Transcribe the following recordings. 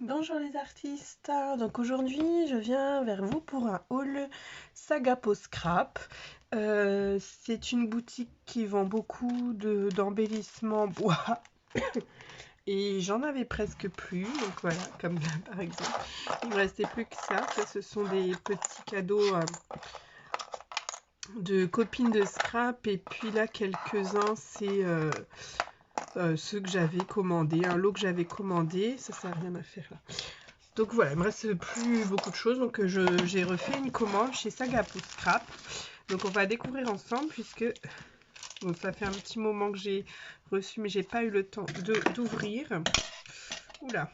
Bonjour les artistes, donc aujourd'hui je viens vers vous pour un haul Saga Peau Scrap. C'est une boutique qui vend beaucoup d'embellissements bois et j'en avais presque plus, donc voilà, comme là par exemple. Il me restait plus que ça, ce sont des petits cadeaux de copines de scrap et puis là quelques-uns c'est ceux que j'avais commandés, un lot que j'avais commandé, ça sert à rien à faire là. Donc voilà, il me reste plus beaucoup de choses, donc j'ai refait une commande chez Saga Peau Scrap. Donc on va découvrir ensemble puisque bon, ça fait un petit moment que j'ai reçu mais j'ai pas eu le temps d'ouvrir. Oula.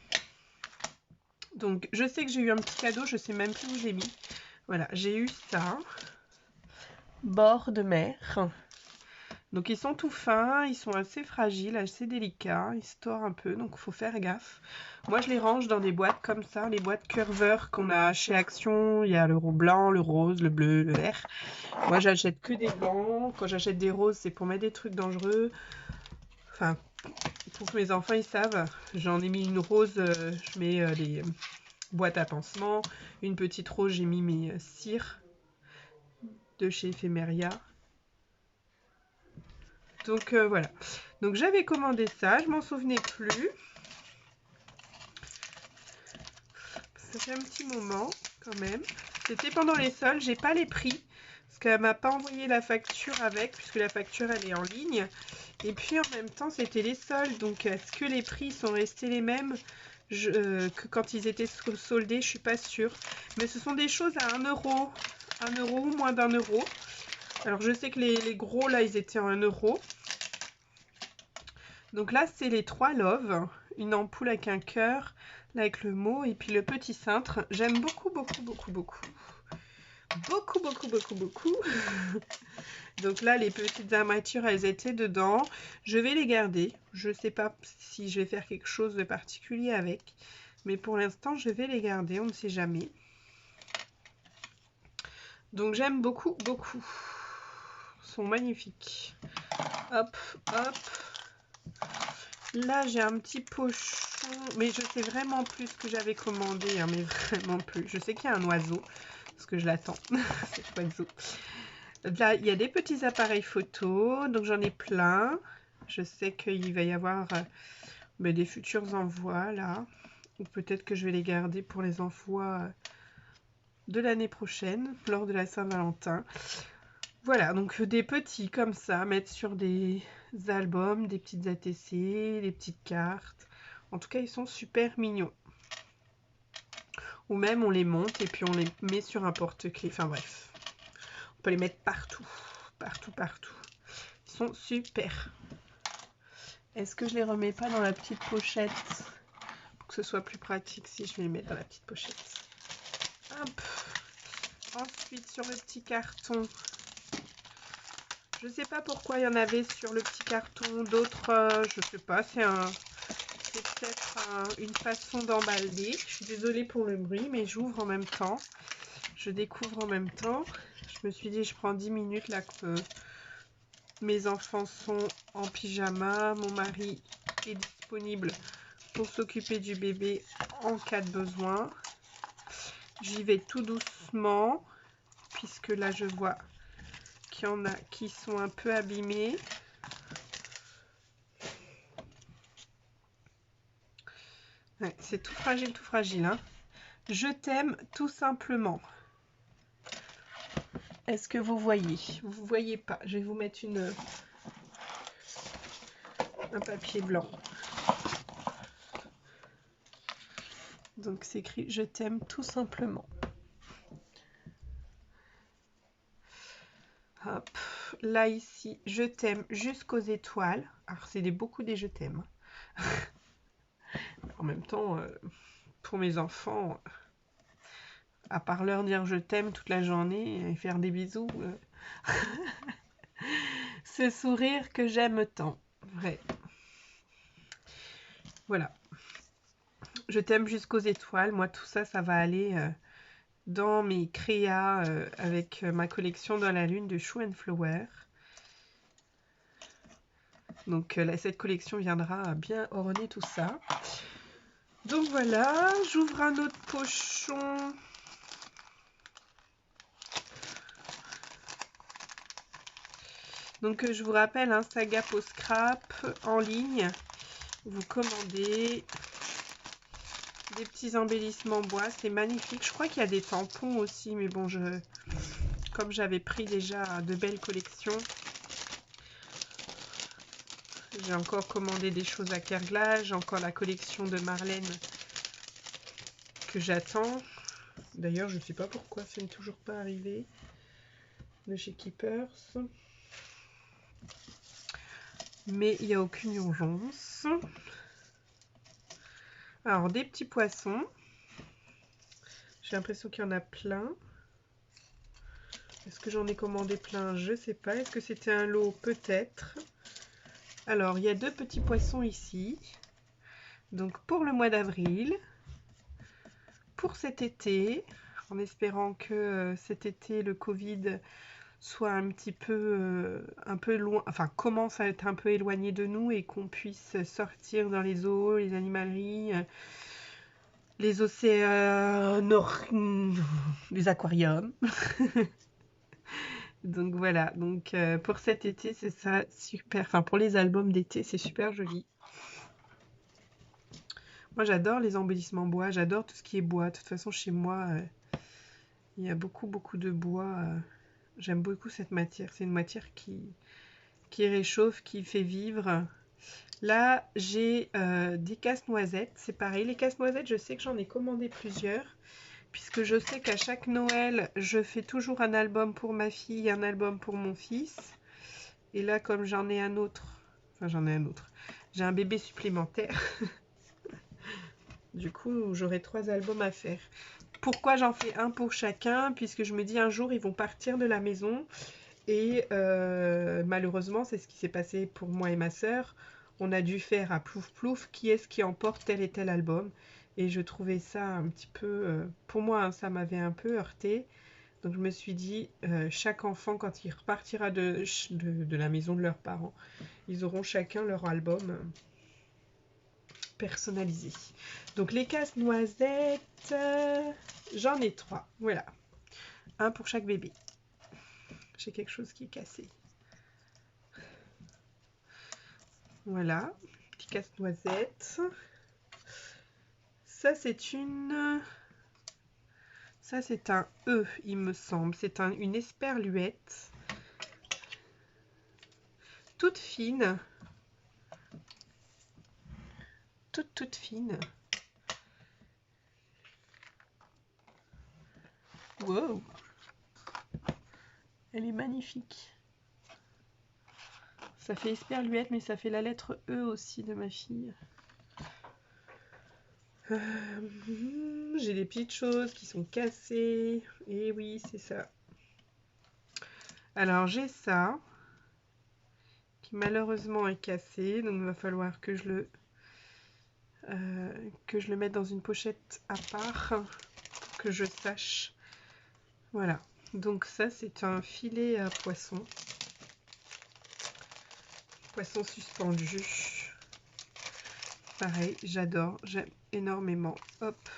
Donc je sais que j'ai eu un petit cadeau, je sais même plus où j'ai mis. Voilà, j'ai eu ça. Bord de mer. Donc ils sont tout fins, ils sont assez fragiles, assez délicats, ils se tordent un peu, donc il faut faire gaffe. Moi je les range dans des boîtes comme ça, les boîtes curver qu'on a chez Action, il y a le blanc, le rose, le bleu, le vert. Moi j'achète que des blancs, quand j'achète des roses c'est pour mettre des trucs dangereux. Enfin, pour que mes enfants ils savent, j'en ai mis une rose, je mets les boîtes à pansements, une petite rose j'ai mis mes cires de chez Ephemeria. Donc voilà. Donc j'avais commandé ça, je m'en souvenais plus. Ça fait un petit moment quand même. C'était pendant les soldes, j'ai pas les prix. Parce qu'elle m'a pas envoyé la facture avec, puisque la facture elle est en ligne. Et puis en même temps c'était les soldes. Donc est-ce que les prix sont restés les mêmes que quand ils étaient soldés? Je suis pas sûre. Mais ce sont des choses à 1 euro. 1 euro ou moins d'1 euro. Alors je sais que les gros là ils étaient en 1 euro. Donc là, c'est les 3 Love, une ampoule avec un cœur, là avec le mot, et puis le petit cintre. J'aime beaucoup, beaucoup, beaucoup, beaucoup. Beaucoup, beaucoup, beaucoup, beaucoup. Donc là, les petites armatures, elles étaient dedans. Je vais les garder. Je ne sais pas si je vais faire quelque chose de particulier avec. Mais pour l'instant, je vais les garder. On ne sait jamais. Donc j'aime beaucoup, beaucoup. Ils sont magnifiques. Hop, hop. Là, j'ai un petit pochon, mais je sais vraiment plus ce que j'avais commandé, hein, mais vraiment plus. Je sais qu'il y a un oiseau, parce que je l'attends, cet oiseau. Là, il y a des petits appareils photo, donc j'en ai plein. Je sais qu'il va y avoir des futurs envois, là. Ou peut-être que je vais les garder pour les envois de l'année prochaine, lors de la Saint-Valentin. Voilà, donc des petits comme ça, mettre sur des albums, des petites ATC, des petites cartes. En tout cas, ils sont super mignons. Ou même on les monte et puis on les met sur un porte-clés. Enfin bref, on peut les mettre partout, partout, partout. Ils sont super. Est-ce que je les remets pas dans la petite pochette pour que ce soit plus pratique si je vais les mettre dans la petite pochette? Hop. Ensuite, sur le petit carton, je sais pas pourquoi il y en avait sur le petit carton, d'autres, je sais pas, c'est peut-être une façon d'emballer. Je suis désolée pour le bruit, mais j'ouvre en même temps. Je découvre en même temps. Je me suis dit, je prends 10 minutes là que mes enfants sont en pyjama. Mon mari est disponible pour s'occuper du bébé en cas de besoin. J'y vais tout doucement, puisque là je vois qu'il y en a qui sont un peu abîmés. Ouais, c'est tout fragile, hein. Je t'aime tout simplement. Est-ce que vous voyez? Vous voyez pas? Je vais vous mettre un papier blanc. Donc c'est écrit je t'aime tout simplement. Hop. Là ici, je t'aime jusqu'aux étoiles. Alors c'est beaucoup des je t'aime. En même temps, pour mes enfants, à part leur dire je t'aime toute la journée et faire des bisous, ce sourire que j'aime tant. Vrai. Voilà. Je t'aime jusqu'aux étoiles. Moi, tout ça, ça va aller dans mes créas avec ma collection dans la lune de Shoe and Flower. Donc cette collection viendra bien orner tout ça. Donc voilà, j'ouvre un autre pochon. Donc je vous rappelle, hein, Saga Peau Scrap en ligne. Vous commandez des petits embellissements bois, c'est magnifique. Je crois qu'il y a des tampons aussi, mais bon, comme j'avais pris déjà de belles collections, j'ai encore commandé des choses à Kerglas, j'ai encore la collection de Marlène que j'attends. D'ailleurs, je ne sais pas pourquoi ça n'est toujours pas arrivé de chez Keepers. Mais il n'y a aucune urgence. Alors, des petits poissons. J'ai l'impression qu'il y en a plein. Est-ce que j'en ai commandé plein? Je ne sais pas. Est-ce que c'était un lot? Peut-être. Alors, il y a 2 petits poissons ici. Donc, pour le mois d'avril. Pour cet été. En espérant que cet été, le Covid soit un peu loin, enfin commence à être un peu éloigné de nous et qu'on puisse sortir dans les eaux, les animaleries, les océans, les aquariums. Donc voilà, donc pour cet été c'est ça, super, enfin pour les albums d'été c'est super joli. Moi j'adore les embellissements bois, j'adore tout ce qui est bois. De toute façon chez moi il y a beaucoup de bois. J'aime beaucoup cette matière, c'est une matière qui réchauffe, qui fait vivre. Là, j'ai des casse-noisettes. C'est pareil, les casse-noisettes, je sais que j'en ai commandé plusieurs. Puisque je sais qu'à chaque Noël, je fais toujours un album pour ma fille et un album pour mon fils. Et là, comme j'en ai un autre, enfin j'en ai un autre, j'ai un bébé supplémentaire. Du coup, j'aurai 3 albums à faire. Pourquoi j'en fais un pour chacun? Puisque je me dis un jour, ils vont partir de la maison. Et malheureusement, c'est ce qui s'est passé pour moi et ma sœur. On a dû faire à plouf plouf qui est-ce qui emporte tel et tel album. Et je trouvais ça un petit peu... pour moi, hein, ça m'avait un peu heurté. Donc je me suis dit, chaque enfant, quand il repartira de la maison de leurs parents, ils auront chacun leur album personnalisé. Donc les casse-noisettes, j'en ai 3. Voilà. Un pour chaque bébé. J'ai quelque chose qui est cassé. Voilà, petit casse-noisette. Ça, c'est une... Ça, c'est un E, il me semble. C'est une esperluette. Toute fine. Toute fine. Wow. Elle est magnifique. Ça fait esperluette, mais ça fait la lettre E aussi de ma fille. J'ai des petites choses qui sont cassées. Et oui, c'est ça. Alors, j'ai ça, qui malheureusement est cassé. Donc, il va falloir que je le mette dans une pochette à part, pour que je sache. Voilà. Donc, ça, c'est un filet à poisson. Poisson suspendu. Pareil, j'adore, j'aime énormément. Hop,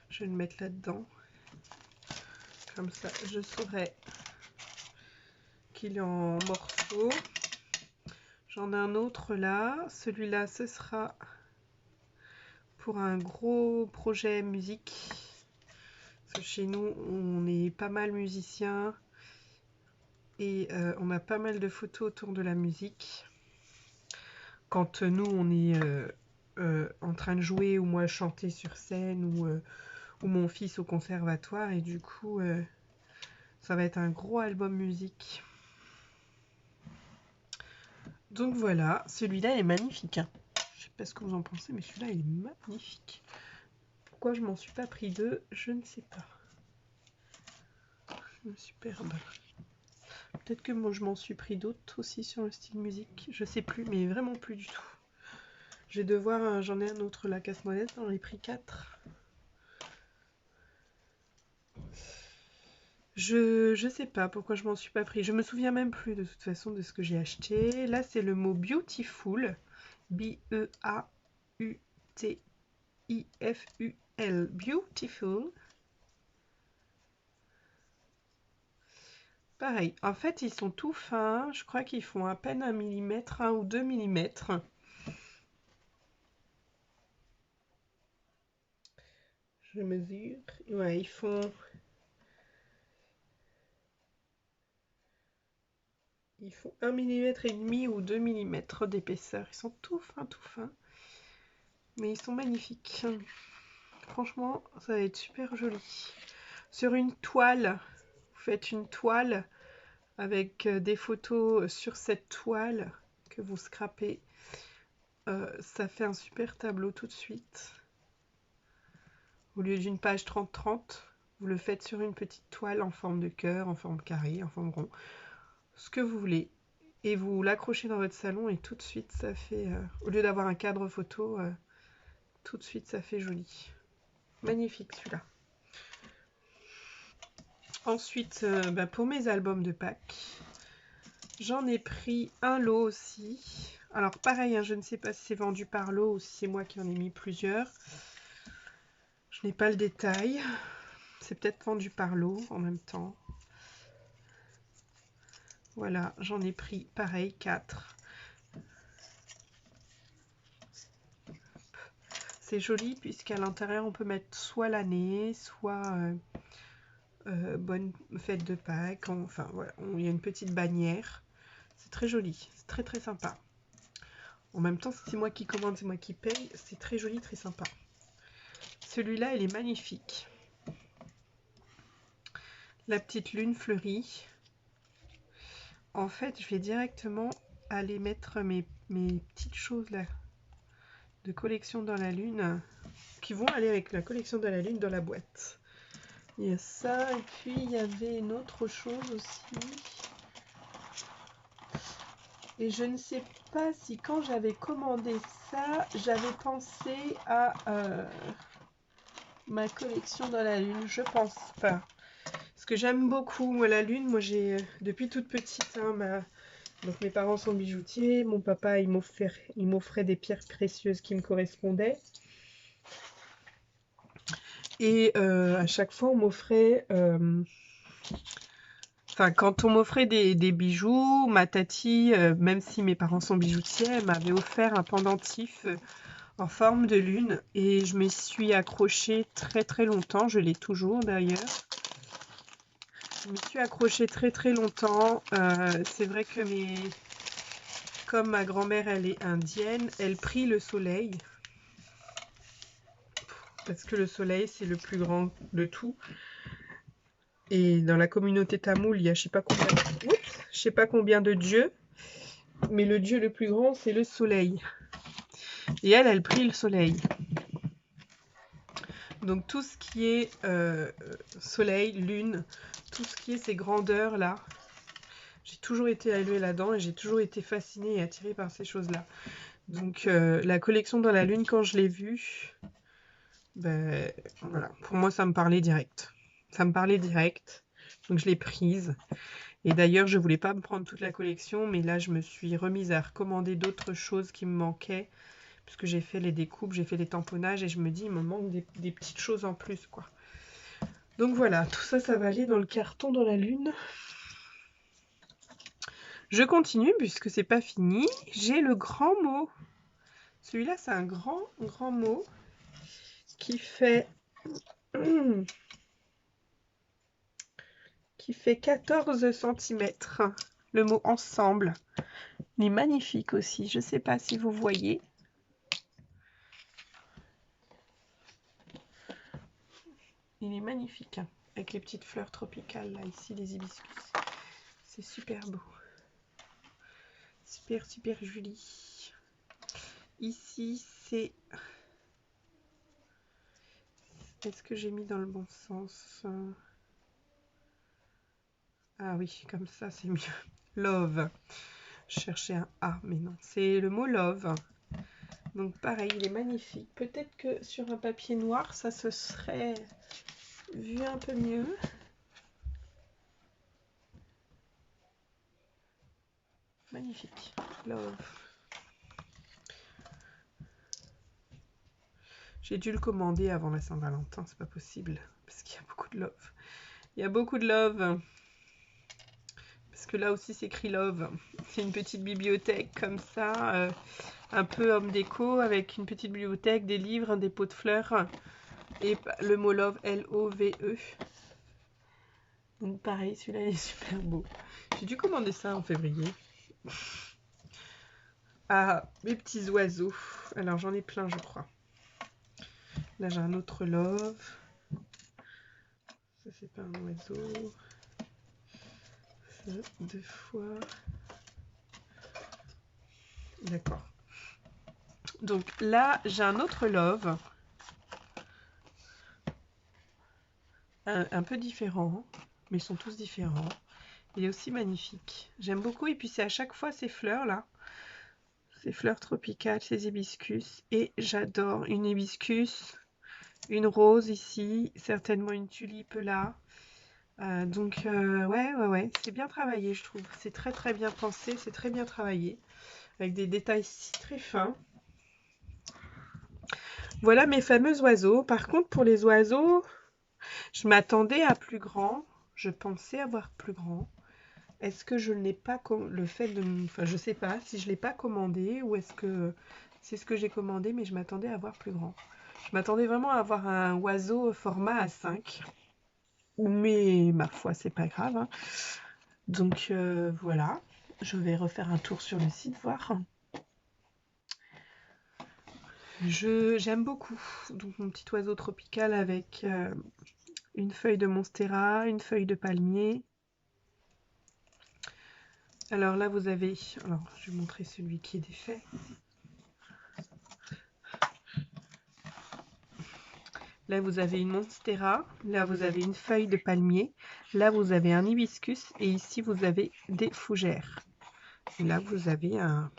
je vais le mettre là-dedans. Comme ça, je saurai qu'il est en morceaux. J'en ai un autre là. Celui-là, ce sera pour un gros projet musique. Parce que chez nous, on est pas mal musiciens. Et on a pas mal de photos autour de la musique. Quand nous, on est en train de jouer ou moi chanter sur scène ou mon fils au conservatoire. Et du coup, ça va être un gros album musique. Donc voilà, celui-là est magnifique. Hein. Je sais pas ce que vous en pensez, mais celui-là est magnifique. Pourquoi je m'en suis pas pris 2, je ne sais pas. Superbe. Peut-être que moi je m'en suis pris d'autres aussi sur le style musique. Je sais plus, mais vraiment plus du tout. Je vais devoir, j'en ai un autre, la casse-monnaie, j'en ai pris 4. Je sais pas pourquoi je m'en suis pas pris. Je me souviens même plus de toute façon de ce que j'ai acheté. Là, c'est le mot Beautiful. B-E-A-U-T B-I-F-U-L, Beautiful. Pareil, en fait, ils sont tout fins. Je crois qu'ils font à peine 1 mm, 1 ou 2 mm. Je mesure. Ouais, ils font 1 mm et demi ou 2 mm d'épaisseur. Ils sont tout fins, tout fins. Mais ils sont magnifiques. Franchement, ça va être super joli. Sur une toile, vous faites une toile avec des photos sur cette toile que vous scrapez. Ça fait un super tableau tout de suite. Au lieu d'une page 30-30, vous le faites sur une petite toile en forme de cœur, en forme carré, en forme rond, ce que vous voulez. Et vous l'accrochez dans votre salon et tout de suite ça fait, au lieu d'avoir un cadre photo, tout de suite ça fait joli. Magnifique celui-là. Ensuite, pour mes albums de Pâques, j'en ai pris un lot aussi. Alors pareil, hein, je ne sais pas si c'est vendu par lot ou si c'est moi qui en ai mis plusieurs. Je n'ai pas le détail. C'est peut-être vendu par lot en même temps. Voilà, j'en ai pris pareil 4. C'est joli puisqu'à l'intérieur on peut mettre soit l'année, soit bonne fête de Pâques. Enfin voilà, il y a une petite bannière. C'est très joli, c'est très très sympa. En même temps, c'est moi qui commande, c'est moi qui paye. C'est très joli, très sympa. Celui-là, il est magnifique. La petite lune fleurie. En fait, je vais directement aller mettre mes petites choses là de collection dans la lune qui vont aller avec la collection de la lune dans la boîte. Il y a ça, et puis il y avait une autre chose aussi. Et je ne sais pas si quand j'avais commandé ça, j'avais pensé à ma collection dans la lune. Je pense pas. Parce que j'aime beaucoup moi, la lune. Moi j'ai depuis toute petite, hein, donc mes parents sont bijoutiers. Mon papa il m'offrait des pierres précieuses qui me correspondaient. Et à chaque fois on m'offrait... Enfin, quand on m'offrait des bijoux, ma tati, même si mes parents sont bijoutiers, elle m'avait offert un pendentif en forme de lune. Et je me suis accrochée très très longtemps. Je l'ai toujours d'ailleurs. Je me suis accrochée très très longtemps. C'est vrai que comme ma grand-mère elle est indienne, elle prie le soleil. Parce que le soleil c'est le plus grand de tout. Et dans la communauté tamoule, il y a je sais pas combien de dieux. Mais le dieu le plus grand c'est le soleil. Et elle prie le soleil. Donc tout ce qui est soleil, lune, tout ce qui est ces grandeurs là, j'ai toujours été élevée là-dedans et j'ai toujours été fascinée et attirée par ces choses-là. Donc la collection dans la lune, quand je l'ai vue, ben voilà, pour moi ça me parlait direct. Ça me parlait direct, donc je l'ai prise. Et d'ailleurs je voulais pas me prendre toute la collection, mais là je me suis remise à recommander d'autres choses qui me manquaient. Puisque j'ai fait les découpes, j'ai fait les tamponnages et je me dis il me manque des petites choses en plus quoi. Donc voilà, tout ça, ça va aller dans le carton dans la lune. Je continue puisque c'est pas fini. J'ai le grand mot. Celui-là, c'est un grand mot qui fait 14 cm. Le mot ensemble. Il est magnifique aussi. Je sais pas si vous voyez. Il est magnifique, hein, avec les petites fleurs tropicales là, ici, les hibiscus. C'est super beau. Super, super joli. Ici, c'est... Est-ce que j'ai mis dans le bon sens? Ah oui, comme ça, c'est mieux. Love. Je cherchais un A, mais non. C'est le mot love. Donc pareil, il est magnifique. Peut-être que sur un papier noir, ça se serait vu un peu mieux. Magnifique. Love. J'ai dû le commander avant la Saint-Valentin, c'est pas possible. Parce qu'il y a beaucoup de love. Il y a beaucoup de love. Parce que là aussi c'est écrit love. C'est une petite bibliothèque comme ça. Un peu homme déco avec une petite bibliothèque, des livres, des pots de fleurs. Et le mot love, L-O-V-E. Donc pareil, celui-là il est super beau. J'ai dû commander ça en février. Ah, mes petits oiseaux. Alors j'en ai plein je crois. Là j'ai un autre love. Ça c'est pas un oiseau. Ça, 2 fois. D'accord. Donc là j'ai un autre love. Un peu différent. Mais ils sont tous différents. Il est aussi magnifique. J'aime beaucoup. Et puis c'est à chaque fois ces fleurs là. Ces fleurs tropicales, ces hibiscus. Et j'adore une hibiscus. Une rose ici. Certainement une tulipe là. Ouais. C'est bien travaillé je trouve. C'est très très bien pensé. C'est très bien travaillé. Avec des détails si très fins. Voilà mes fameux oiseaux. Par contre pour les oiseaux, je m'attendais à plus grand. Je pensais avoir plus grand. Est-ce que je n'ai pas le fait de... Enfin, je sais pas si je ne l'ai pas commandé ou est-ce que c'est ce que j'ai commandé, mais je m'attendais à avoir plus grand. Je m'attendais vraiment à avoir un oiseau format A5. Mais ma foi, c'est pas grave. Hein. Donc voilà, je vais refaire un tour sur le site, voir. J'aime beaucoup. Donc mon petit oiseau tropical avec une feuille de monstera, une feuille de palmier. Alors là, vous avez... Alors, je vais montrer celui qui est défait. Là, vous avez une monstera. Là, vous avez une feuille de palmier. Là, vous avez un hibiscus. Et ici, vous avez des fougères. Et là, vous avez un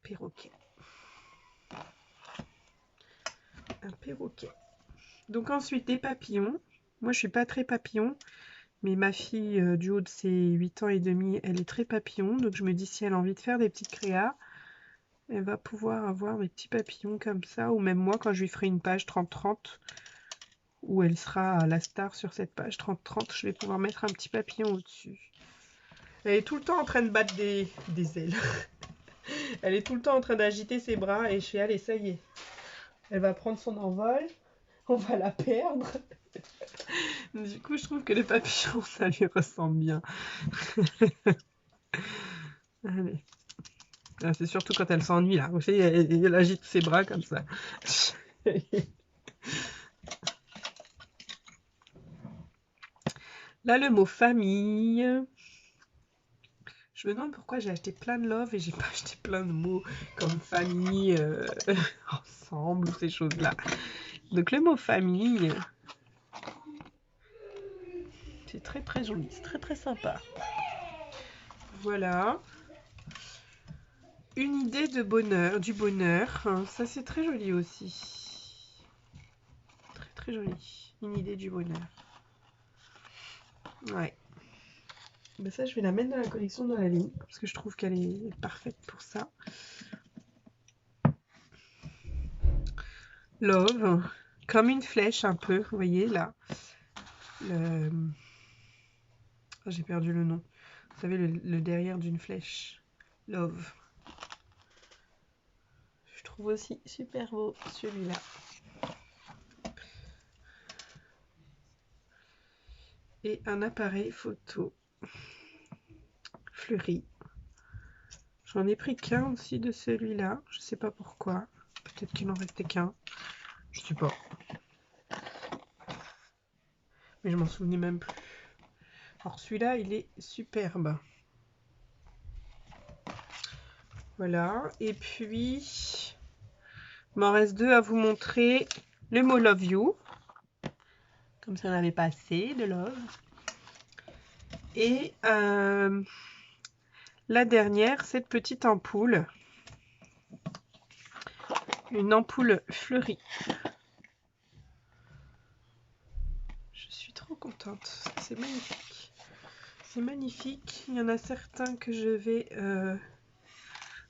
perroquet. Un perroquet. Donc ensuite, des papillons. Moi, je suis pas très papillon. Mais ma fille, du haut de ses 8 ans et demi, elle est très papillon. Donc, je me dis, si elle a envie de faire des petites créas, elle va pouvoir avoir des petits papillons comme ça. Ou même moi, quand je lui ferai une page 30-30, où elle sera la star sur cette page 30-30, je vais pouvoir mettre un petit papillon au-dessus. Elle est tout le temps en train de battre des ailes. Elle est tout le temps en train d'agiter ses bras et je fais, allez, ça y est. Elle va prendre son envol. On va la perdre. Du coup, je trouve que les papillons, ça lui ressemble bien. Allez. C'est surtout quand elle s'ennuie, là. Vous savez, elle agite ses bras comme ça. Là, le mot famille. Je me demande pourquoi j'ai acheté plein de love et j'ai pas acheté plein de mots comme famille, ensemble ou ces choses-là. Donc le mot famille, c'est très très joli, c'est très très sympa. Voilà. Une idée de bonheur, du bonheur. Ça c'est très joli aussi. Très très joli. Une idée du bonheur. Ouais. Ben ça, je vais la mettre dans la collection dans la ligne parce que je trouve qu'elle est parfaite pour ça. Love, comme une flèche un peu, vous voyez là. Oh, j'ai perdu le nom. Vous savez, le derrière d'une flèche. Love. Je trouve aussi super beau celui-là. Et un appareil photo fleuri. J'en ai pris qu'un aussi de celui-là. Je sais pas pourquoi. Peut-être qu'il n'en restait qu'un. Je sais pas. Mais je m'en souvenais même plus. Alors celui-là, il est superbe. Voilà. Et puis, il m'en reste deux à vous montrer. Le mot Love You. Comme si on n'avait pas assez de love. Et la dernière, cette petite ampoule. Une ampoule fleurie. Je suis trop contente. C'est magnifique. C'est magnifique. Il y en a certains que je vais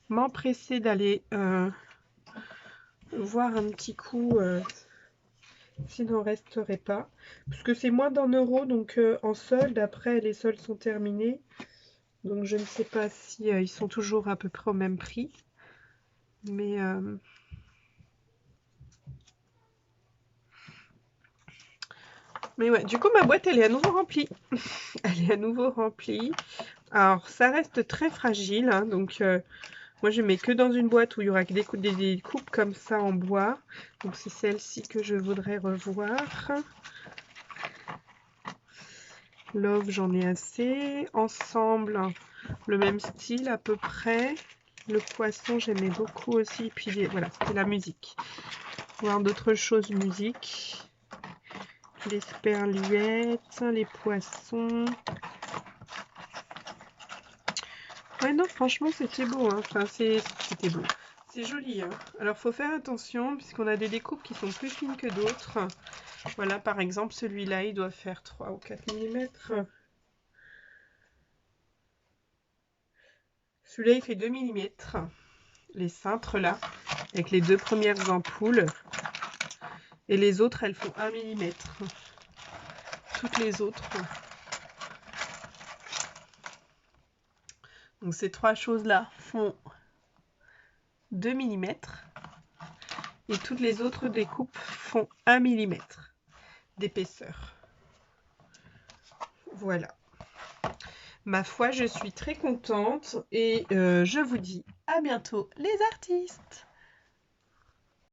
m'empresser d'aller voir un petit coup s'il n'en resterait pas. Parce que c'est moins d'1 €, donc en solde. Après, les soldes sont terminés. Donc je ne sais pas si ils sont toujours à peu près au même prix. Mais ouais, du coup, ma boîte, elle est à nouveau remplie. Elle est à nouveau remplie. Alors, ça reste très fragile, hein, donc moi, je mets que dans une boîte où il y aura que des coupes comme ça en bois. Donc, c'est celle-ci que je voudrais revoir. Love, j'en ai assez. Ensemble, le même style à peu près. Le poisson, j'aimais beaucoup aussi. Puis, voilà, c'était la musique. Voir d'autres choses musique. Les sperluettes, les poissons. Ouais, non, franchement, c'était beau, hein. Enfin, c'était beau. C'est joli, hein. Alors, faut faire attention, puisqu'on a des découpes qui sont plus fines que d'autres. Voilà, par exemple, celui-là, il doit faire 3 ou 4 mm. Celui-là, il fait 2 mm. Les cintres, là, avec les 2 premières ampoules. Et les autres, elles font 1 mm. Toutes les autres. Donc, ces 3 choses-là font 2 mm. Et toutes les autres découpes font 1 mm d'épaisseur. Voilà. Ma foi, je suis très contente et je vous dis à bientôt les artistes!